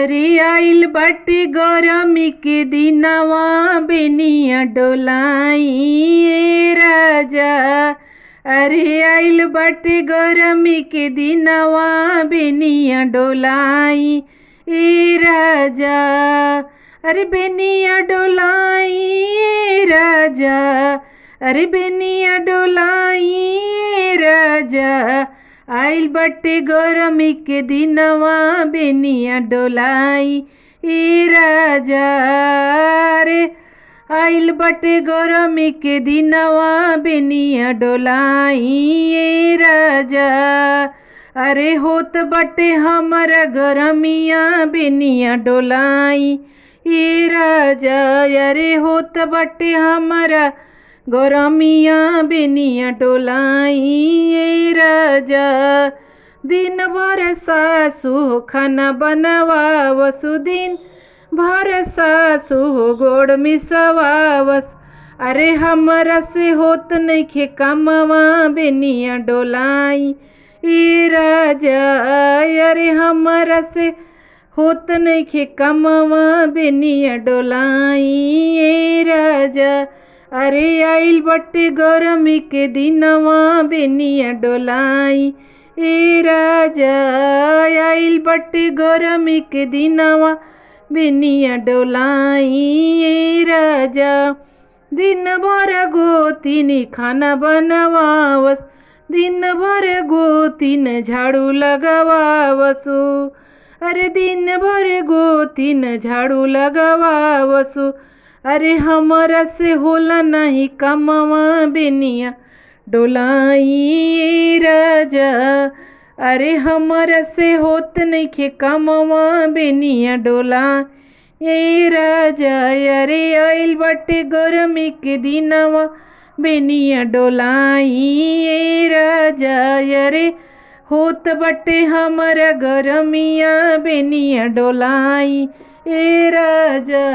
अरे आइल बाटे गरमी के दिनवा बेनिया डोलाई ए राजा। अरे आइल बाटे गरमी के दिनवा बेनिया डोलाई ए राजा। अरे बेनिया डोलाई ए राजा। अरे बेनिया डोलाई ए राजा। आइल बाटे गरमी के दिनवा बेनिया डोलाई ए राजा। रे आइल बाटे गरमी के दिनवा बेनिया डोलाई ए राजा। अरे होत बाटे हमारा गरमिया बेनिया डोलाई ए राजा। अरे होत बाटे हमारा गरमिया बेनिया डोलाई ए राजा। दिन भर सासु खाना बनावावसु, दिन भर सासु गोड़ मिसवावस। अरे हमरा से होत नइखे कामवा बेनिया डोलाई ए राजा। अरे हमरा से होत नइखे कामवा बेनिया डोलाई ए राजा। अरे आइल बाटे गरमी के दिनवा बेनिया डोलाई ए राजा। आइल बाटे गरमी के दिनवा बेनिया डोलाई ए राजा। दिन भर गोतिनी खाना बनावावस, दिन भर गोतिन झाड़ू लगावावसु। अरे दिन भर गोतिन झाड़ू लगावावसु। अरे हमरा से होला नहीं कामवा बेनिया डोलाई ए राजा। अरे हमरा से होत नइखे कामवा बेनिया डोला ए राजा। अरे आइल बाटे गरमी के दिनवा बेनिया डोलाई ए राजा। अरे होत बाटे हमारा गरमिया बेनिया डोलाई ए राजा।